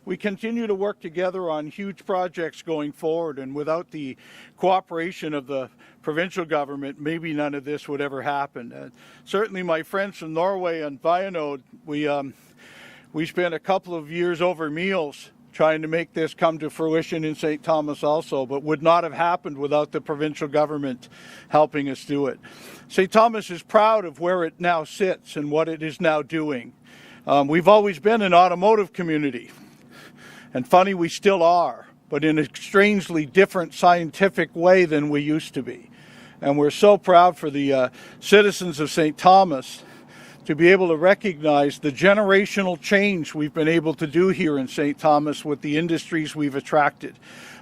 we continue to work together on huge projects going forward, and without the cooperation of the provincial government, maybe none of this would ever happen. Certainly my friends from Norway and Vionode, we spent a couple of years over meals trying to make this come to fruition in St. Thomas also, but would not have happened without the provincial government helping us do it. St. Thomas is proud of where it now sits and what it is now doing. We've always been an automotive community, and funny, we still are, but in a strangely different scientific way than we used to be. And we're so proud for the citizens of St. Thomas to be able to recognize the generational change we've been able to do here in St. Thomas with the industries we've attracted.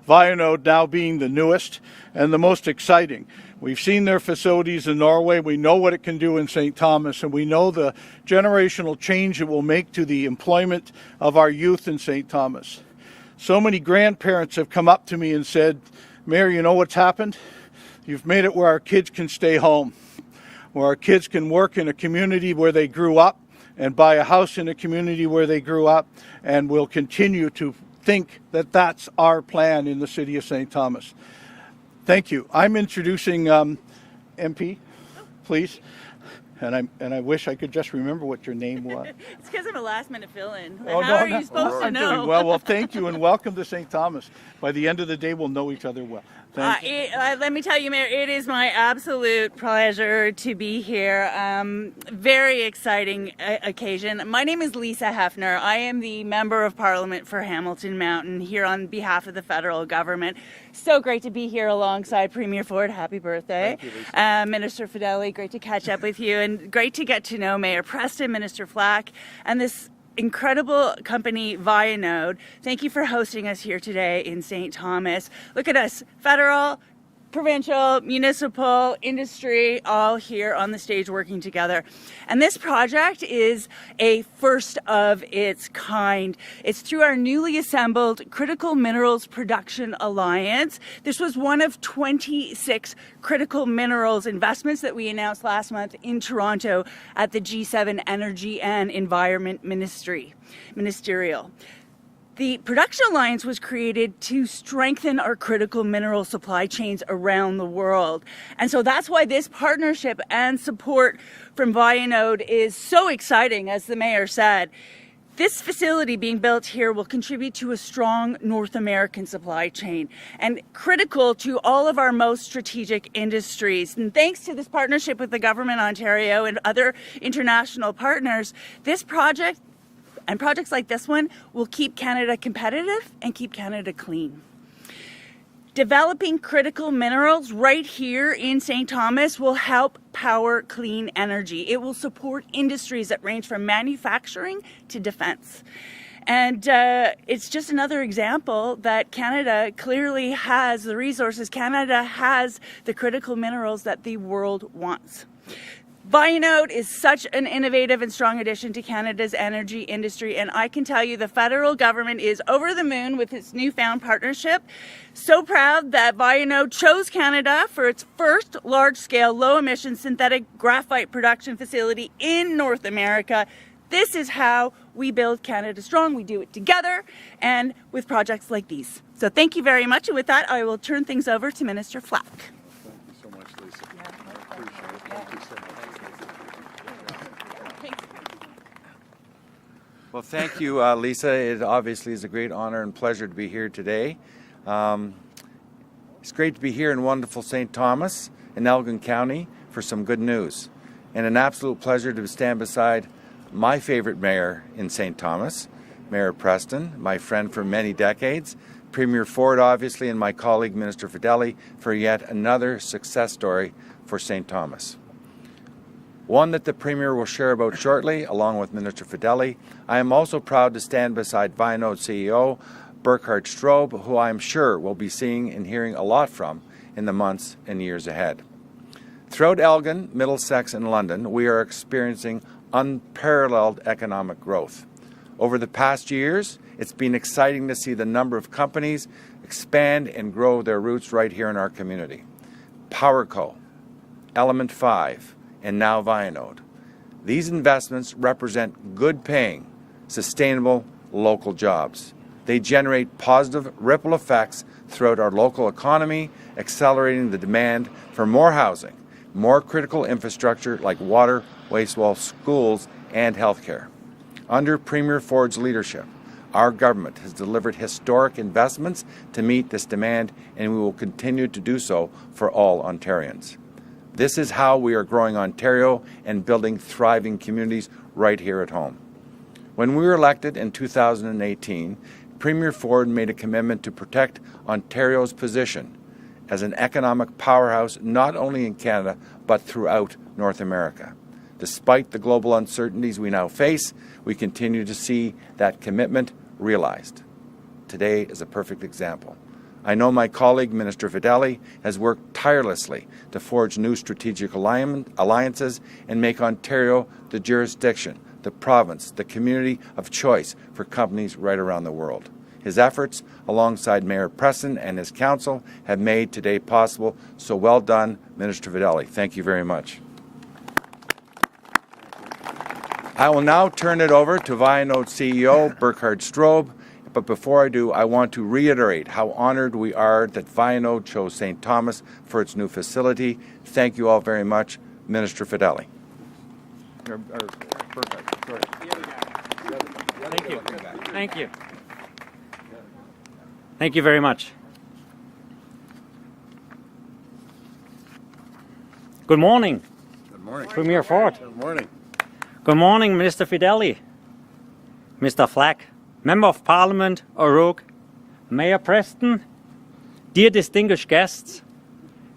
Vionode now being the newest and the most exciting. We've seen their facilities in Norway, we know what it can do in St. Thomas, and we know the generational change it will make to the employment of our youth in St. Thomas. So many grandparents have come up to me and said, Mayor, you know what's happened? You've made it where our kids can stay home, where our kids can work in a community where they grew up and buy a house in a community where they grew up, and we'll continue to think that that's our plan in the city of St. Thomas. Thank you. I'm introducing MP, please. And I wish I could just remember what your name was. It's because I'm a last-minute fill-in. Oh, How are you supposed to know? Well, thank you and welcome to St. Thomas. By the end of the day, we'll know each other well. Let me tell you, Mayor, it is my absolute pleasure to be here. Very exciting occasion. My name is Lisa Hefner. I am the Member of Parliament for Hamilton Mountain here on behalf of the federal government. So great to be here alongside Premier Ford. Happy birthday. Thank you, Lisa. Minister Fedeli, great to catch up with you, and great to get to know Mayor Preston, Minister Flack, and this incredible company, Vionode. Thank you for hosting us here today in St. Thomas. Look at us, federal, provincial, municipal, industry, all here on the stage working together. And this project is a first of its kind. It's through our newly assembled Critical Minerals Production Alliance. This was one of 26 critical minerals investments that we announced last month in Toronto at the G7 Energy and Environment Ministerial. The Production Alliance was created to strengthen our critical mineral supply chains around the world. And so that's why this partnership and support from Vionode is so exciting, as the mayor said. This facility being built here will contribute to a strong North American supply chain and critical to all of our most strategic industries. And thanks to this partnership with the Government of Ontario and other international partners, this project and projects like this one will keep Canada competitive and keep Canada clean. Developing critical minerals right here in St. Thomas will help power clean energy. It will support industries that range from manufacturing to defense. And it's just another example that Canada clearly has the resources. Canada has the critical minerals that the world wants. Vionode is such an innovative and strong addition to Canada's energy industry, and I can tell you the federal government is over the moon with its newfound partnership. So proud that Vionode chose Canada for its first large-scale, low-emission synthetic graphite production facility in North America. This is how we build Canada strong. We do it together and with projects like these. So thank you very much, and with that, I will turn things over to Minister Flack. Thank you so much, Lisa. I appreciate it. Thank you so much. Well, thank you, Lisa. It obviously is a great honor and pleasure to be here today. It's great to be here in wonderful St. Thomas in Elgin County for some good news. And an absolute pleasure to stand beside my favorite mayor in St. Thomas, Mayor Preston, my friend for many decades, Premier Ford, obviously, and my colleague, Minister Fedeli, for yet another success story for St. Thomas. One that the Premier will share about shortly, along with Minister Fedeli. I am also proud to stand beside Vionode CEO, Burkhard Strobe, who I am sure will be seeing and hearing a lot from in the months and years ahead. Throughout Elgin, Middlesex, and London, we are experiencing unparalleled economic growth. Over the past years, it's been exciting to see the number of companies expand and grow their roots right here in our community. PowerCo, Element 5, and now Vionode. These investments represent good-paying, sustainable local jobs. They generate positive ripple effects throughout our local economy, accelerating the demand for more housing, more critical infrastructure like water, wastewater, schools, and healthcare. Under Premier Ford's leadership, our government has delivered historic investments to meet this demand, and we will continue to do so for all Ontarians. This is how we are growing Ontario and building thriving communities right here at home. When we were elected in 2018, Premier Ford made a commitment to protect Ontario's position as an economic powerhouse not only in Canada but throughout North America. Despite the global uncertainties we now face, we continue to see that commitment realized. Today is a perfect example. I know my colleague, Minister Fedeli, has worked tirelessly to forge new strategic alliances and make Ontario the jurisdiction, the province, the community of choice for companies right around the world. His efforts, alongside Mayor Preston and his council, have made today possible. So well done, Minister Fedeli. Thank you very much. I will now turn it over to Vionode CEO Burkhard Strobe. But before I do, I want to reiterate how honored we are that Vionode chose St. Thomas for its new facility. Thank you all very much, Minister Fedeli. Thank you. Thank you. Thank you very much. Good morning. Good morning. Premier Ford. Good morning. Good morning, Minister Fedeli, Mr. Flack, Member of Parliament O'Rourke, Mayor Preston, dear distinguished guests,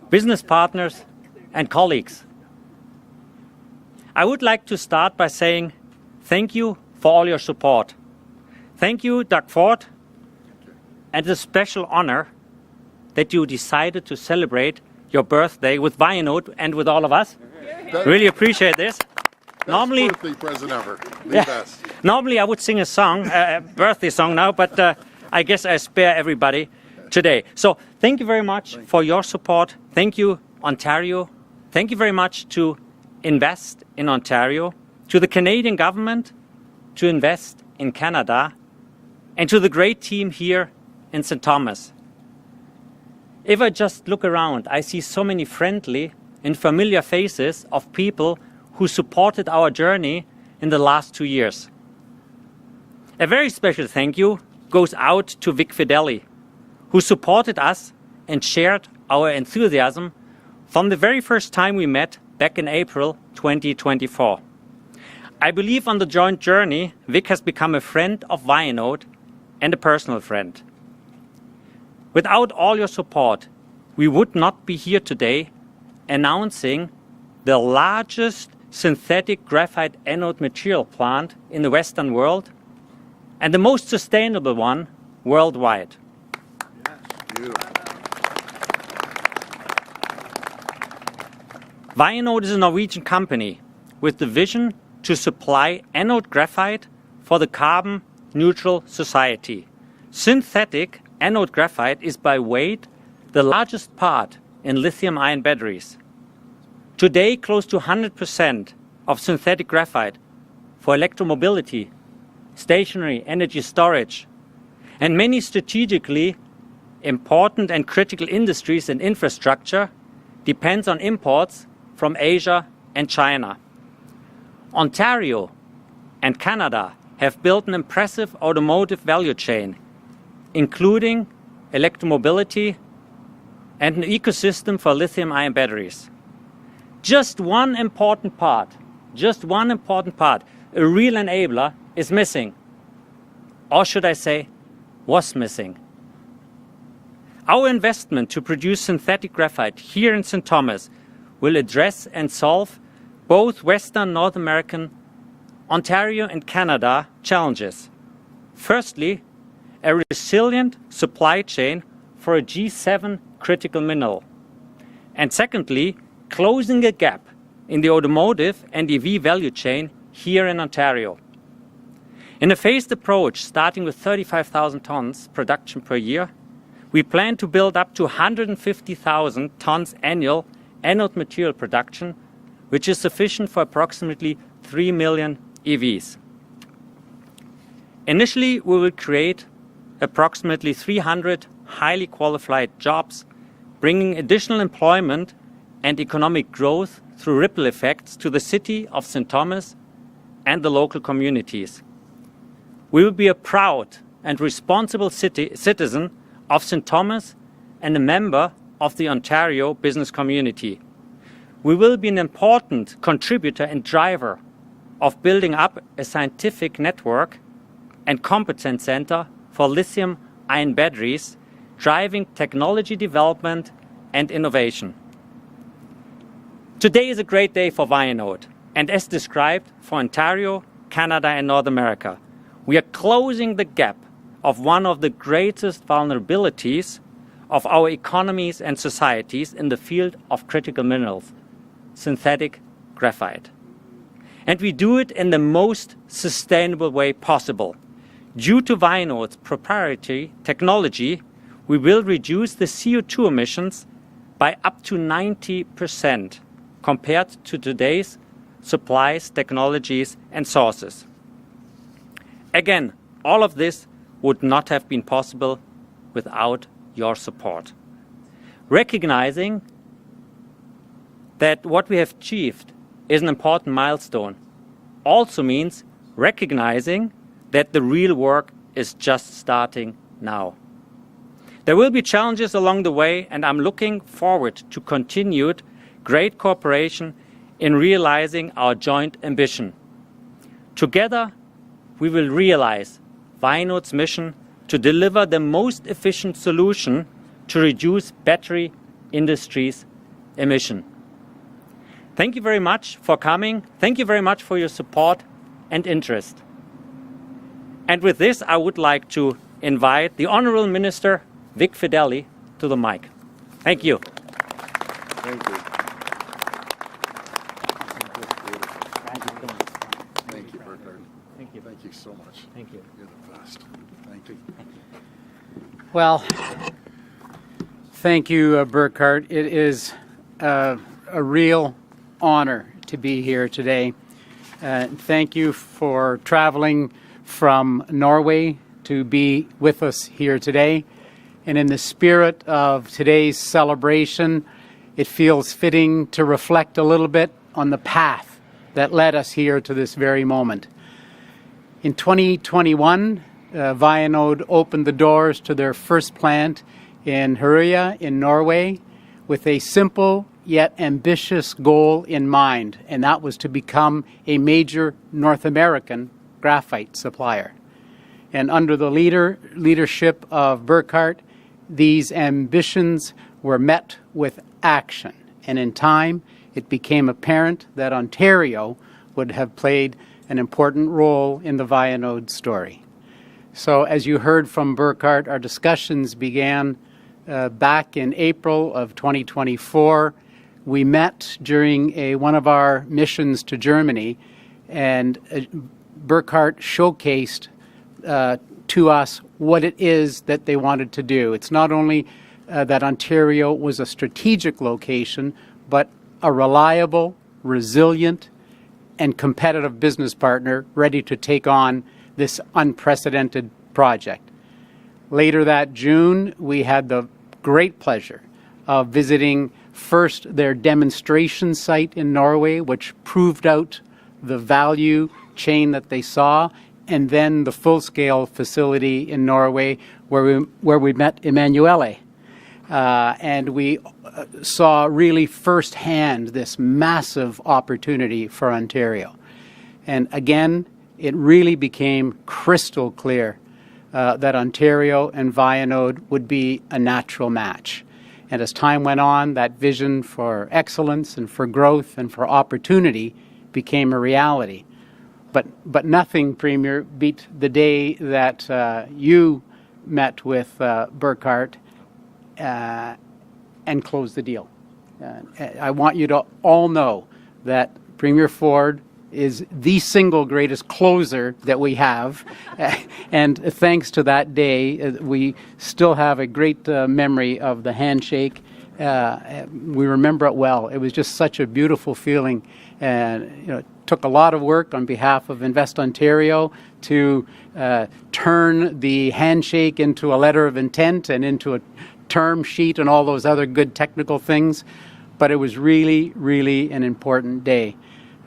business partners, and colleagues. I would like to start by saying thank you for all your support. Thank you, Doug Ford, and it's a special honor that you decided to celebrate your birthday with Vionode and with all of us. Really appreciate this. Normally, birthday present ever. The best. Normally I would sing a song, a birthday song now, but I guess I spare everybody today. So thank you very much for your support. Thank you, Ontario. Thank you very much to invest in Ontario, to the Canadian government, to invest in Canada, and to the great team here in St. Thomas. If I just look around, I see so many friendly and familiar faces of people who supported our journey in the last 2 years. A very special thank you goes out to Vic Fedeli, who supported us and shared our enthusiasm from the very first time we met back in April 2024. I believe on the joint journey, Vic has become a friend of Vionode and a personal friend. Without all your support, we would not be here today announcing the largest synthetic graphite anode material plant in the Western world and the most sustainable one worldwide. Vionode is a Norwegian company with the vision to supply anode graphite for the carbon-neutral society. Synthetic anode graphite is by weight the largest part in lithium-ion batteries. Today, close to 100% of synthetic graphite for electromobility, stationary energy storage, and many strategically important and critical industries and infrastructure depends on imports from Asia and China. Ontario and Canada have built an impressive automotive value chain, including electromobility and an ecosystem for lithium-ion batteries. Just one important part, a real enabler is missing. Or should I say, was missing. Our investment to produce synthetic graphite here in St. Thomas will address and solve both Western North American, Ontario and Canada challenges. Firstly, a resilient supply chain for a G7 critical mineral. And secondly, closing a gap in the automotive and EV value chain here in Ontario. In a phased approach, starting with 35,000 tons production per year, we plan to build up to 150,000 tons annual anode material production, which is sufficient for approximately 3 million EVs. Initially, we will create approximately 300 highly qualified jobs, bringing additional employment and economic growth through ripple effects to the city of St. Thomas and the local communities. We will be a proud and responsible citizen of St. Thomas and a member of the Ontario business community. We will be an important contributor and driver of building up a scientific network and competence center for lithium-ion batteries, driving technology development and innovation. Today is a great day for Vionode, and as described, for Ontario, Canada and North America. We are closing the gap of one of the greatest vulnerabilities of our economies and societies in the field of critical minerals, synthetic graphite. And we do it in the most sustainable way possible. Due to Vionode's proprietary technology, we will reduce the CO2 emissions by up to 90% compared to today's supplies, technologies and sources. Again, all of this would not have been possible without your support. Recognizing that what we have achieved is an important milestone also means recognizing that the real work is just starting now. There will be challenges along the way, and I'm looking forward to continued great cooperation in realizing our joint ambition. Together, we will realize Vionode's mission to deliver the most efficient solution to reduce battery industry's emission. Thank you very much for coming. Thank you very much for your support and interest. And with this, I would like to invite the Honourable Minister, Vic Fedeli, to the mic. Thank you. Thank you. Thank you, Burkhard. Thank you. Thank you so much. Thank you. You're the best. Thank you. Well, thank you, Burkhard. It is a real honor to be here today. Thank you for traveling from Norway to be with us here today. And in the spirit of today's celebration, it feels fitting to reflect a little bit on the path that led us here to this very moment. In 2021, Vionode opened the doors to their first plant in Herøya in Norway with a simple yet ambitious goal in mind, and that was to become a major North American graphite supplier. And under the leadership of Burkhard, these ambitions were met with action. And in time, it became apparent that Ontario would have played an important role in the Vionode story. So as you heard from Burkhard, our discussions began back in April of 2024. We met during one of our missions to Germany, and Burkhard showcased to us what it is that they wanted to do. It's not only that Ontario was a strategic location, but a reliable, resilient, and competitive business partner ready to take on this unprecedented project. Later that June, we had the great pleasure of visiting first their demonstration site in Norway, which proved out the value chain that they saw, and then the full-scale facility in Norway where we met Emanuele. And we saw really firsthand this massive opportunity for Ontario. And again, it really became crystal clear that Ontario and Vionode would be a natural match. And as time went on, that vision for excellence and for growth and for opportunity became a reality. But nothing, Premier, beat the day that you met with Burkhard and closed the deal. I want you to all know that Premier Ford is the single greatest closer that we have. And thanks to that day, we still have a great memory of the handshake. We remember it well. It was just such a beautiful feeling. And it took a lot of work on behalf of Invest Ontario to turn the handshake into a letter of intent and into a term sheet and all those other good technical things. But it was really, really an important day.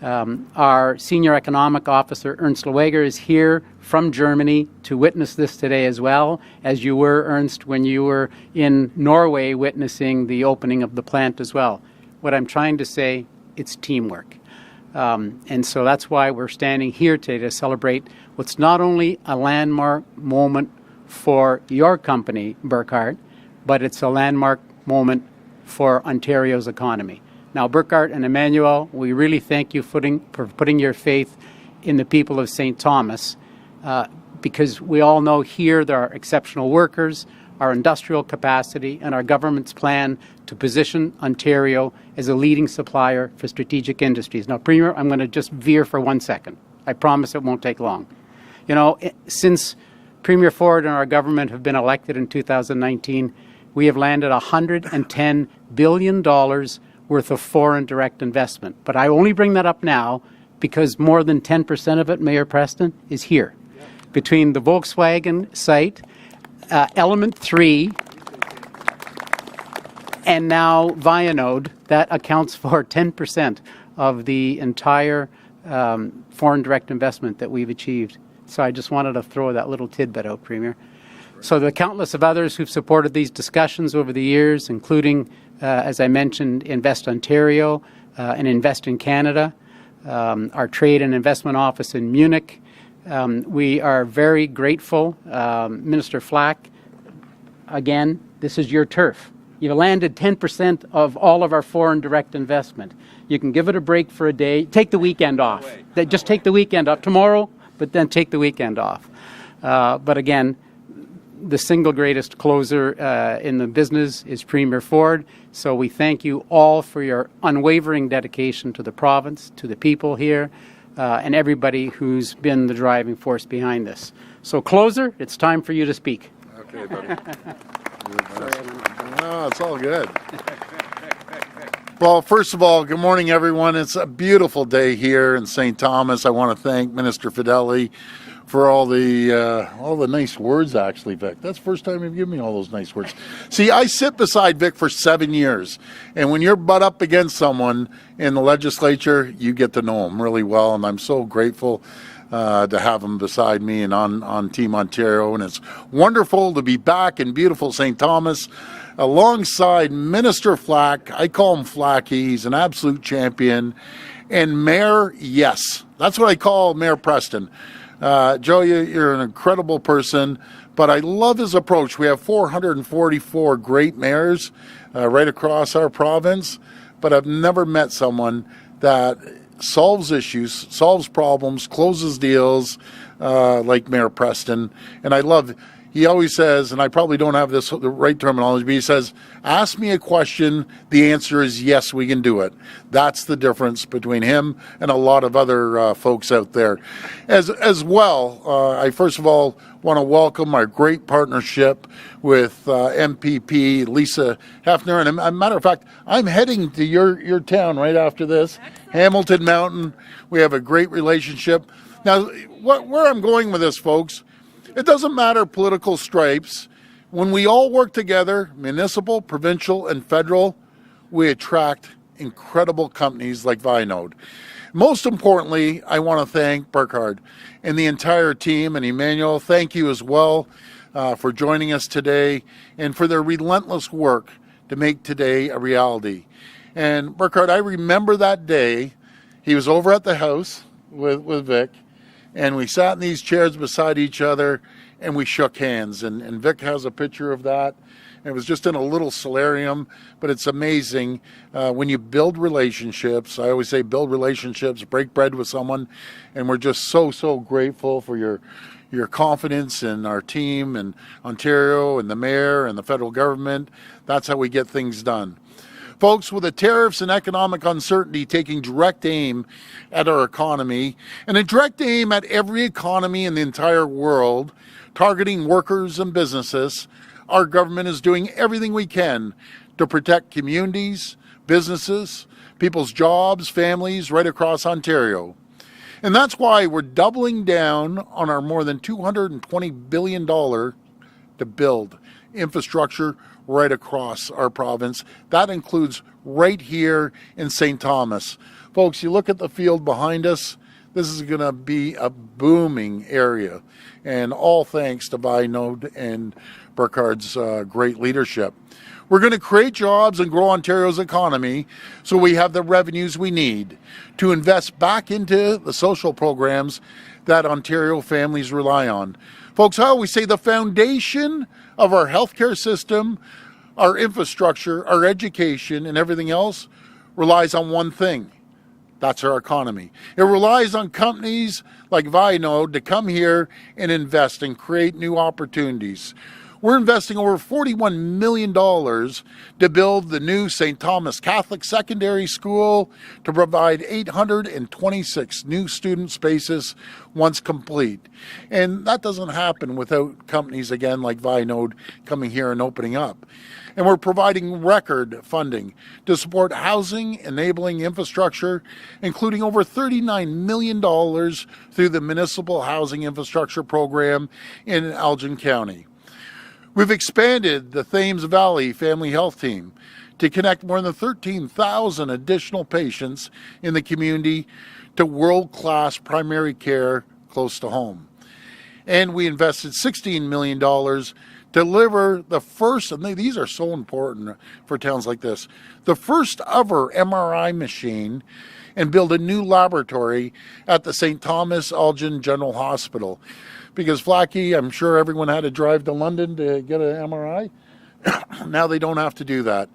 Our Senior Economic Officer, Ernst Leweger, is here from Germany to witness this today as well, as you were, Ernst, when you were in Norway witnessing the opening of the plant as well. What I'm trying to say, it's teamwork. And so that's why we're standing here today to celebrate what's not only a landmark moment for your company, Burkhart, but it's a landmark moment for Ontario's economy. Now, Burkhart and Emmanuel, we really thank you for putting your faith in the people of St. Thomas, because we all know here there are exceptional workers, our industrial capacity, and our government's plan to position Ontario as a leading supplier for strategic industries. Now, Premier, I'm going to just veer for 1 second. I promise it won't take long. You know, since Premier Ford and our government have been elected in 2019, we have landed $110 billion worth of foreign direct investment. But I only bring that up now because more than 10% of it, Mayor Preston, is here. Between the Volkswagen site, Element 3, and now Vionode, that accounts for 10% of the entire foreign direct investment that we've achieved. So I just wanted to throw that little tidbit out, Premier. So the countless of others who've supported these discussions over the years, including, as I mentioned, Invest Ontario and Invest in Canada, our Trade and Investment Office in Munich. We are very grateful. Minister Flack, again, this is your turf. You've landed 10% of all of our foreign direct investment. You can give it a break for a day. Take the weekend off. Just take the weekend off tomorrow, but then take the weekend off. But again, the single greatest closer in the business is Premier Ford. So we thank you all for your unwavering dedication to the province, to the people here, and everybody who's been the driving force behind this. So closer, it's time for you to speak. Okay, buddy. No, it's all good. Well, first of all, good morning, everyone. It's a beautiful day here in St. Thomas. I want to thank Minister Fedeli for all the nice words, actually, Vic. That's the first time you've given me all those nice words. See, I sit beside Vic for 7 years, and when you're butt up against someone in the legislature, you get to know him really well, and I'm so grateful to have him beside me and on Team Ontario. And it's wonderful to be back in beautiful St. Thomas alongside Minister Flack. I call him Flacky. He's an absolute champion. And Mayor, yes, that's what I call Mayor Preston. Joe, you're an incredible person, but I love his approach. We have 444 great mayors right across our province, but I've never met someone that solves issues, solves problems, closes deals like Mayor Preston. And I love, he always says, and I probably don't have the right terminology, but he says, ask me a question, the answer is yes, we can do it. That's the difference between him and a lot of other folks out there. As well, I first of all want to welcome our great partnership with MPP Lisa Hefner. And a matter of fact, I'm heading to your town right after this, Hamilton Mountain. We have a great relationship. Now, where I'm going with this, folks, it doesn't matter political stripes. When we all work together, municipal, provincial, and federal, we attract incredible companies like Vionode. Most importantly, I want to thank Burkhart and the entire team, and Emmanuel, thank you as well for joining us today and for their relentless work to make today a reality. And Burkhart, I remember that day. He was over at the house with Vic, and we sat in these chairs beside each other and we shook hands. And Vic has a picture of that. It was just in a little solarium, but it's amazing when you build relationships. I always say build relationships, break bread with someone, and we're just so grateful for your confidence in our team and Ontario and the mayor and the federal government. That's how we get things done. Folks, with the tariffs and economic uncertainty taking direct aim at our economy, and a direct aim at every economy in the entire world, targeting workers and businesses, our government is doing everything we can to protect communities, businesses, people's jobs, families right across Ontario. And that's why we're doubling down on our more than $220 billion to build infrastructure right across our province. That includes right here in St. Thomas. Folks, you look at the field behind us, this is going to be a booming area, and all thanks to Vionode and Burkhard's great leadership. We're going to create jobs and grow Ontario's economy so we have the revenues we need to invest back into the social programs that Ontario families rely on. Folks, I always say the foundation of our healthcare system, our infrastructure, our education, and everything else relies on one thing. That's our economy. It relies on companies like Vionode to come here and invest and create new opportunities. We're investing over $41 million to build the new St. Thomas Catholic Secondary School to provide 826 new student spaces once complete. And that doesn't happen without companies, again, like Vionode coming here and opening up. And we're providing record funding to support housing enabling infrastructure, including over $39 million through the Municipal Housing Infrastructure Program in Elgin County. We've expanded the Thames Valley Family Health Team to connect more than 13,000 additional patients in the community to world-class primary care close to home. And we invested $16 million to deliver the first, and these are so important for towns like this, the first ever MRI machine, and build a new laboratory at the St. Thomas Elgin General Hospital. Because Flacky, I'm sure everyone had to drive to London to get an MRI. Now they don't have to do that.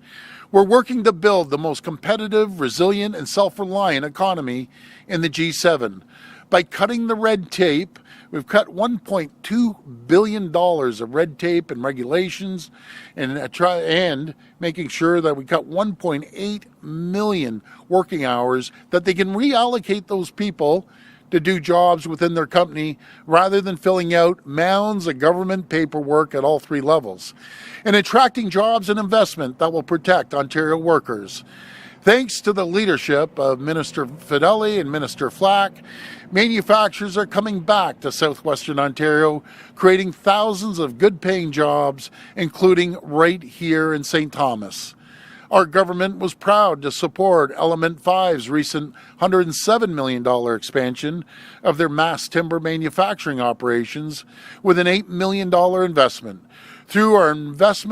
We're working to build the most competitive, resilient, and self-reliant economy in the G7. By cutting the red tape, we've cut $1.2 billion of red tape and regulations, and making sure that we cut 1.8 million working hours, that they can reallocate those people to do jobs within their company rather than filling out mounds of government paperwork at all three levels, and attracting jobs and investment that will protect Ontario workers. Thanks to the leadership of Minister Fedeli and Minister Flack, manufacturers are coming back to southwestern Ontario, creating thousands of good-paying jobs, including right here in St. Thomas. Our government was proud to support Element 5's recent $107 million expansion of their mass timber manufacturing operations with an $8 million investment. Through our Invest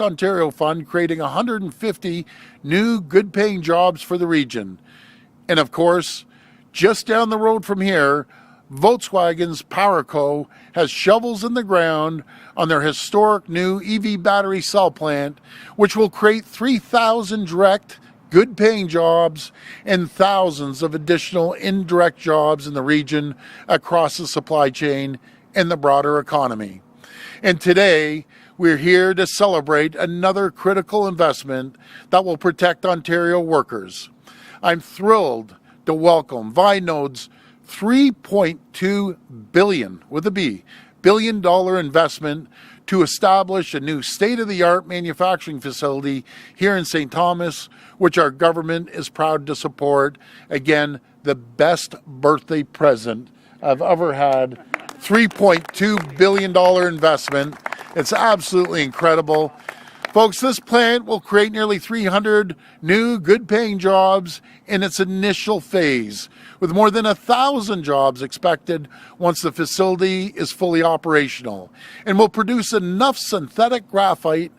Ontario Fund, creating 150 new good-paying jobs for the region. And of course, just down the road from here, Volkswagen's PowerCo has shovels in the ground on their historic new EV battery cell plant, which will create 3,000 direct, good-paying jobs and thousands of additional indirect jobs in the region across the supply chain and the broader economy. And today, we're here to celebrate another critical investment that will protect Ontario workers. I'm thrilled to welcome Vionode's $3.2 billion investment to establish a new state-of-the-art manufacturing facility here in St. Thomas, which our government is proud to support. Again, the best birthday present I've ever had. $3.2 billion investment. It's absolutely incredible. Folks, this plant will create nearly 300 new good-paying jobs in its initial phase, with more than 1,000 jobs expected once the facility is fully operational, and will produce enough synthetic graphite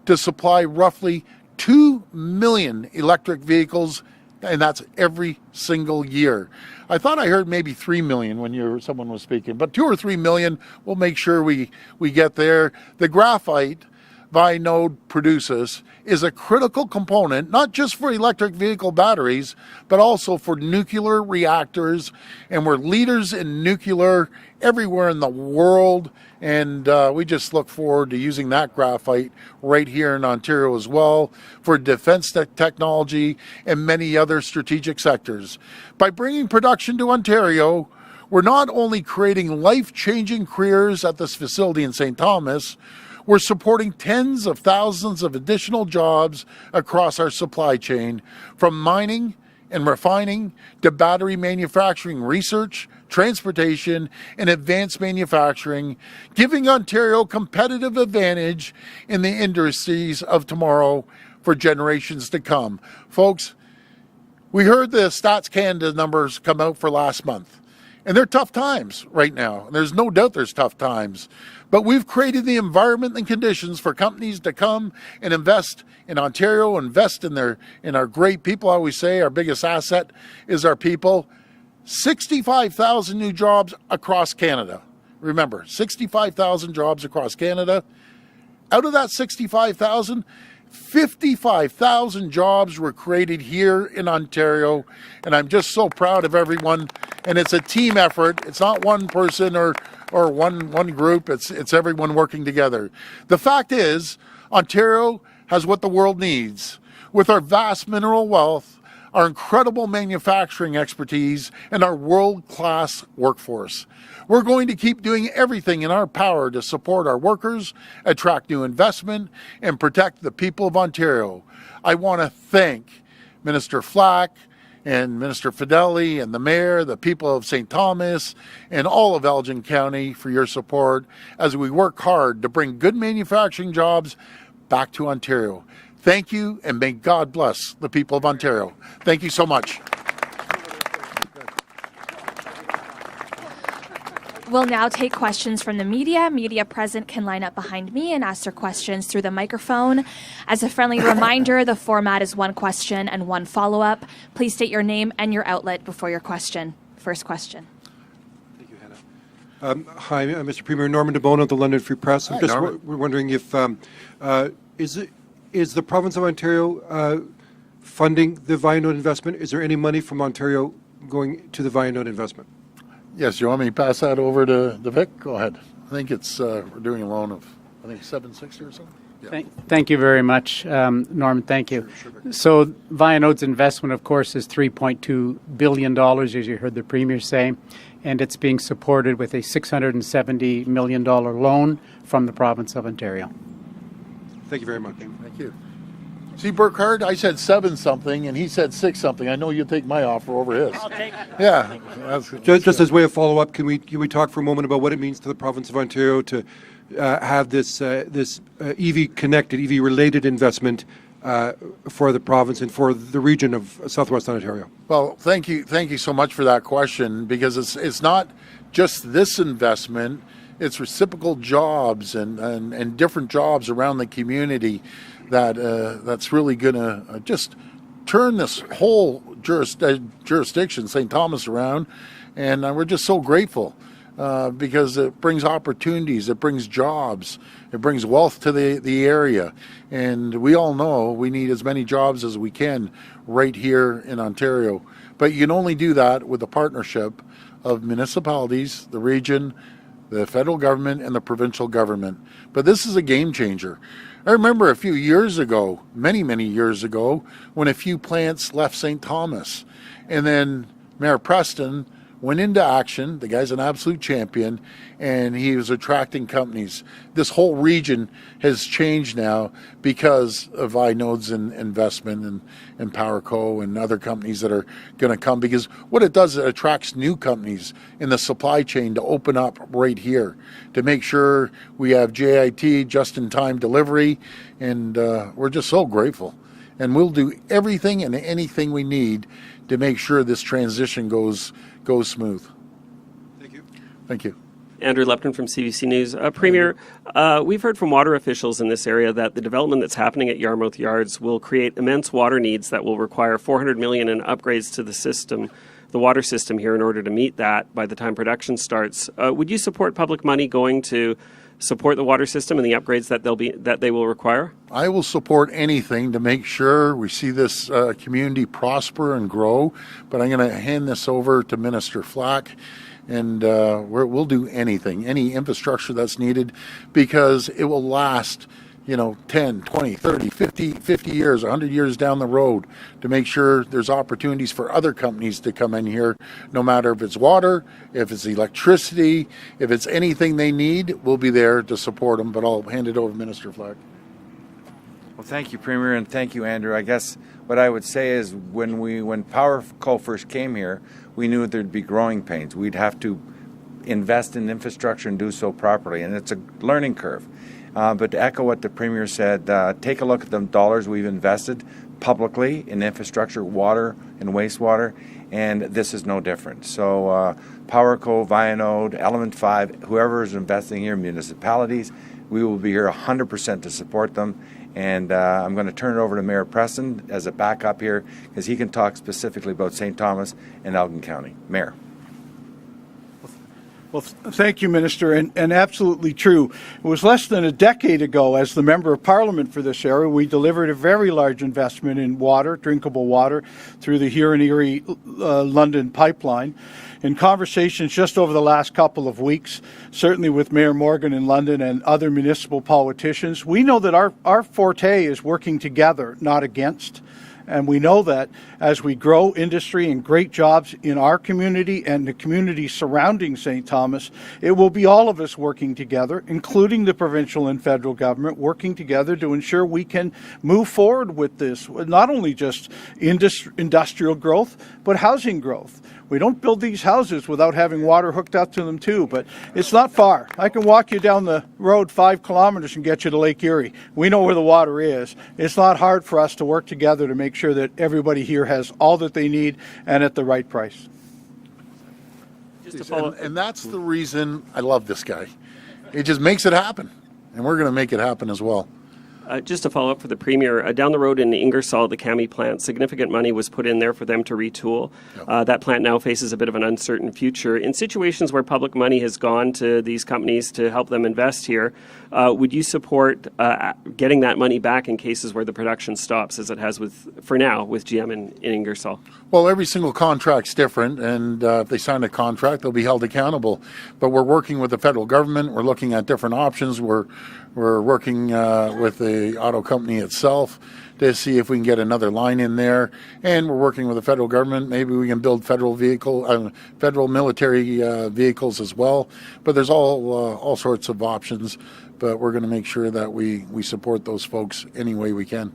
to supply roughly 2 million electric vehicles, and that's every single year. I thought I heard maybe 3 million when someone was speaking, but 2 or 3 million, we'll make sure we get there. The graphite Vionode produces is a critical component, not just for electric vehicle batteries, but also for nuclear reactors. And we're leaders in nuclear everywhere in the world. And we just look forward to using that graphite right here in Ontario as well for defense technology and many other strategic sectors. By bringing production to Ontario, we're not only creating life-changing careers at this facility in St. Thomas, we're supporting tens of thousands of additional jobs across our supply chain, from mining and refining to battery manufacturing research, transportation, and advanced manufacturing, giving Ontario competitive advantage in the industries of tomorrow for generations to come. Folks, we heard the Stats Canada numbers come out for last month, and they're tough times right now. There's no doubt there's tough times, but we've created the environment and conditions for companies to come and invest in Ontario, invest in our great people. I always say our biggest asset is our people. 65,000 new jobs across Canada. Remember, 65,000 jobs across Canada. Out of that 65,000, 55,000 jobs were created here in Ontario, and I'm just so proud of everyone. And it's a team effort. It's not one person or one group. It's everyone working together. The fact is, Ontario has what the world needs. With our vast mineral wealth, our incredible manufacturing expertise, and our world-class workforce. We're going to keep doing everything in our power to support our workers, attract new investment, and protect the people of Ontario. I want to thank Minister Flack and Minister Fedeli and the Mayor, the people of St. Thomas, and all of Elgin County for your support as we work hard to bring good manufacturing jobs back to Ontario. Thank you, and may God bless the people of Ontario. Thank you so much. We'll now take questions from the media. Media present can line up behind me and ask their questions through the microphone. As a friendly reminder, the format is one question and one follow-up. Please state your name and your outlet before your question. First question. Thank you, Hannah. Hi, Mr. Premier. Norman DeBona of the London Free Press. I'm just wondering if is the province of Ontario funding the Vionode investment? Is there any money from Ontario going to the Vionode investment? Yes, you want me to pass that over to Vic? Go ahead. I think it's we're doing a loan of, I think, $760 or something. Yeah. Thank you very much, Norman. Thank you. So Vionode's investment, of course, is $3.2 billion, as you heard the Premier say, and it's being supported with a $670 million loan from the province of Ontario. Thank you very much. Thank you. See, Burkhart, I said 7 something, and he said 6 something. I know you'll take my offer over his. I'll take it. Yeah. Just as way of follow-up, can we talk for a moment about what it means to the province of Ontario to have this EV-connected, EV-related investment for the province and for the region of Southwest Ontario? Well, thank you so much for that question, because it's not just this investment. It's reciprocal jobs and different jobs around the community that's really going to just turn this whole jurisdiction, St. Thomas, around. And we're just so grateful because it brings opportunities, it brings jobs, it brings wealth to the area. And we all know we need as many jobs as we can right here in Ontario. But you can only do that with a partnership of municipalities, the region, the federal government, and the provincial government. But this is a game changer. I remember a few years ago, many years ago, when a few plants left St. Thomas. And then Mayor Preston went into action. The guy's an absolute champion, and he was attracting companies. This whole region has changed now because of Vionode's investment and PowerCo and other companies that are going to come. Because what it does, it attracts new companies in the supply chain to open up right here to make sure we have JIT, just-in-time delivery, and we're just so grateful. And we'll do everything and anything we need to make sure this transition goes smooth. Thank you. Thank you. Andrew Lepton from CBC News. Premier, we've heard from water officials in this area that the development that's happening at Yarmouth Yards will create immense water needs that will require $400 million in upgrades to the system, the water system here, in order to meet that by the time production starts. Would you support public money going to support the water system and the upgrades that they will require? I will support anything to make sure we see this community prosper and grow, but I'm going to hand this over to Minister Flack, and we'll do anything, any infrastructure that's needed, because it will last 10, 20, 30, 50 years, 100 years down the road, to make sure there's opportunities for other companies to come in here, no matter if it's water, if it's electricity, if it's anything they need, we'll be there to support them. But I'll hand it over to Minister Flack. Well, thank you, Premier, and thank you, Andrew. I guess what I would say is when PowerCo first came here, we knew there'd be growing pains. We'd have to invest in infrastructure and do so properly, and it's a learning curve. But to echo what the Premier said, take a look at the dollars we've invested publicly in infrastructure, water and wastewater, and this is no different. So PowerCo, Vionode, Element 5, whoever is investing here, municipalities, we will be here 100% to support them. And I'm going to turn it over to Mayor Preston as a backup here because he can talk specifically about St. Thomas and Elgin County. Mayor. Well, thank you, Minister, and absolutely true. It was less than a decade ago, as the Member of Parliament for this area, we delivered a very large investment in water, drinkable water, through the Huron-Erie London pipeline. In conversations just over the last couple of weeks, certainly with Mayor Morgan in London and other municipal politicians, we know that our forte is working together, not against. And we know that as we grow industry and great jobs in our community and the community surrounding St. Thomas, it will be all of us working together, including the provincial and federal government, working together to ensure we can move forward with this, not only just industrial growth, but housing growth. We don't build these houses without having water hooked up to them too, but it's not far. I can walk you down the road 5 kilometers and get you to Lake Erie. We know where the water is. It's not hard for us to work together to make sure that everybody here has all that they need and at the right price. Just to follow And that's the reason I love this guy. It just makes it happen, and we're going to make it happen as well. Just to follow up for the Premier, down the road in Ingersoll, the Kami plant, significant money was put in there for them to retool. That plant now faces a bit of an uncertain future. In situations where public money has gone to these companies to help them invest here, would you support getting that money back in cases where the production stops, as it has for now with GM in Ingersoll? Well, every single contract's different, and if they sign a contract, they'll be held accountable. But we're working with the federal government. We're looking at different options. We're working with the auto company itself to see if we can get another line in there. And we're working with the federal government. Maybe we can build federal military vehicles as well. But there's all sorts of options. But we're going to make sure that we support those folks any way we can.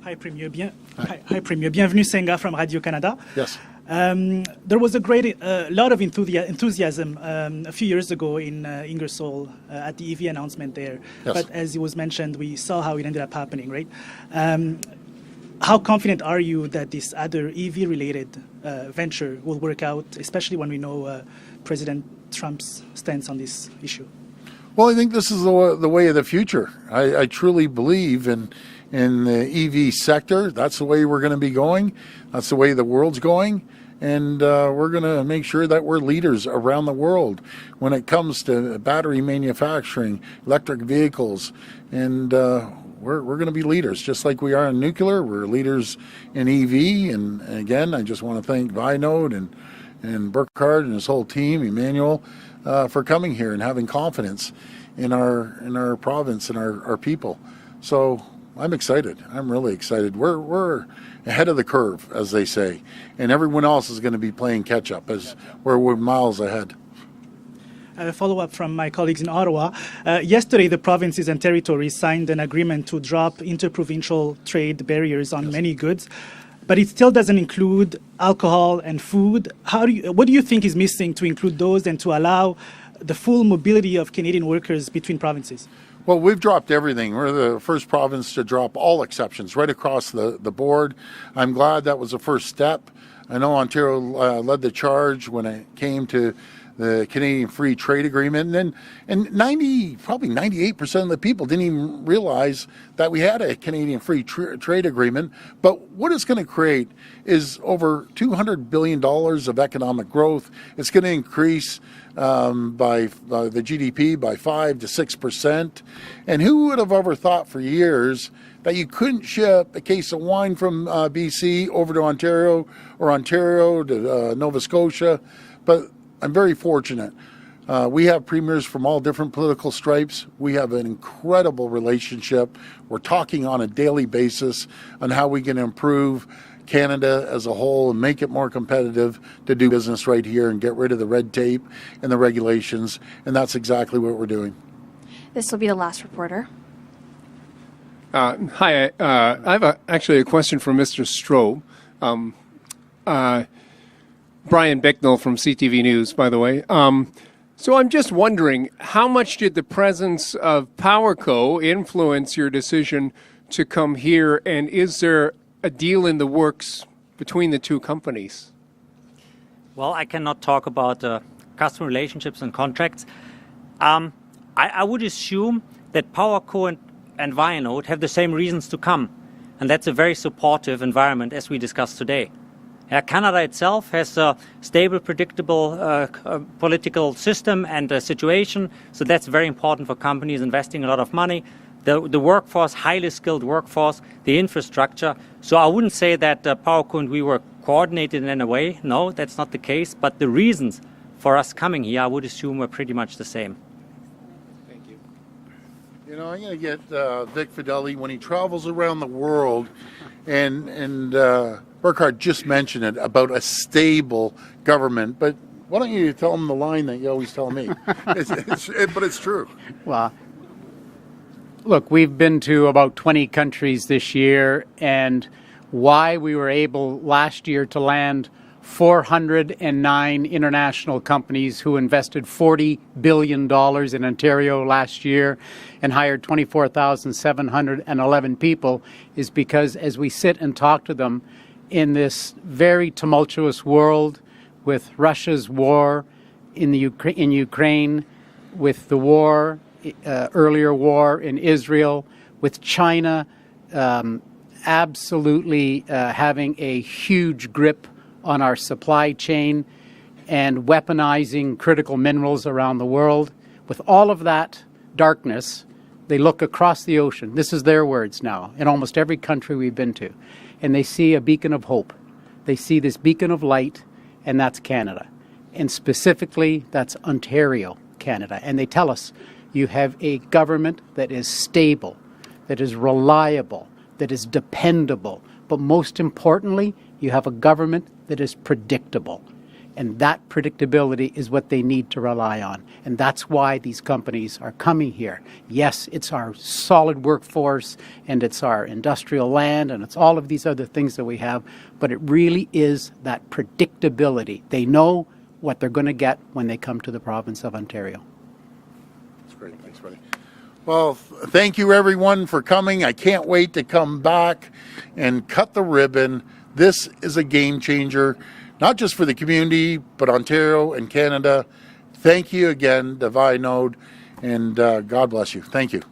Hi, Premier. Hi, Premier. Bienvenue, Senga from Radio-Canada. Yes. There was a lot of enthusiasm a few years ago in Ingersoll at the EV announcement there. Yes. But as it was mentioned, we saw how it ended up happening, right? How confident are you that this other EV-related venture will work out, especially when we know President Trump's stance on this issue? Well, I think this is the way of the future. I truly believe in the EV sector. That's the way we're going to be going. That's the way the world's going. And we're going to make sure that we're leaders around the world when it comes to battery manufacturing, electric vehicles. And we're going to be leaders, just like we are in nuclear. We're leaders in EV. And again, I just want to thank Vionode and Burkhard and his whole team, Emmanuel, for coming here and having confidence in our province and our people. So I'm excited. I'm really excited. We're ahead of the curve, as they say, and everyone else is going to be playing catch up as we're miles ahead. A follow-up from my colleagues in Ottawa. Yesterday, the provinces and territories signed an agreement to drop interprovincial trade barriers on many goods, but it still doesn't include alcohol and food. What do you think is missing to include those and to allow the full mobility of Canadian workers between provinces? Well, we've dropped everything. We're the first province to drop all exceptions right across the board. I'm glad that was the first step. I know Ontario led the charge when it came to the Canadian Free Trade Agreement, and probably 98% of the people didn't even realize that we had a Canadian Free Trade Agreement. But what it's going to create is over $200 billion of economic growth. It's going to increase by the GDP by 5 to 6%. And who would have ever thought for years that you couldn't ship a case of wine from BC over to Ontario or Ontario to Nova Scotia? But I'm very fortunate. We have premiers from all different political stripes. We have an incredible relationship. We're talking on a daily basis on how we can improve Canada as a whole and make it more competitive to do business right here and get rid of the red tape and the regulations. And that's exactly what we're doing. This will be the last reporter. Hi, I have actually a question for Mr. Strobe. Brian Bicknell from CTV News, by the way. So I'm just wondering, how much did the presence of PowerCo influence your decision to come here, and is there a deal in the works between the two companies? Well, I cannot talk about customer relationships and contracts. I would assume that PowerCo and Vionode have the same reasons to come, and that's a very supportive environment as we discussed today. Canada itself has a stable, predictable political system and situation, so that's very important for companies investing a lot of money. The workforce, highly skilled workforce, the infrastructure. So I wouldn't say that PowerCo and we were coordinated in any way. No, that's not the case. But the reasons for us coming here, I would assume, were pretty much the same. Thank you. You know, I'm going to get Vic Fedeli when he travels around the world, and Burkhart just mentioned it about a stable government, but why don't you tell him the line that you always tell me? But it's true. Well, look, we've been to about 20 countries this year, and why we were able last year to land 409 international companies who invested $40 billion in Ontario last year and hired 24,711 people is because as we sit and talk to them in this very tumultuous world with Russia's war in Ukraine, with the war, earlier war in Israel, with China absolutely having a huge grip on our supply chain and weaponizing critical minerals around the world. With all of that darkness, they look across the ocean. This is their words now, in almost every country we've been to. And they see a beacon of hope. They see this beacon of light, and that's Canada. And specifically, that's Ontario, Canada. And they tell us, you have a government that is stable, that is reliable, that is dependable. But most importantly, you have a government that is predictable. And that predictability is what they need to rely on. And that's why these companies are coming here. Yes, it's our solid workforce, and it's our industrial land, and it's all of these other things that we have. But it really is that predictability. They know what they're going to get when they come to the province of Ontario. That's great. Thanks, buddy. Well, thank you, everyone, for coming. I can't wait to come back and cut the ribbon. This is a game changer, not just for the community, but Ontario and Canada. Thank you again, Vionode, and God bless you. Thank you.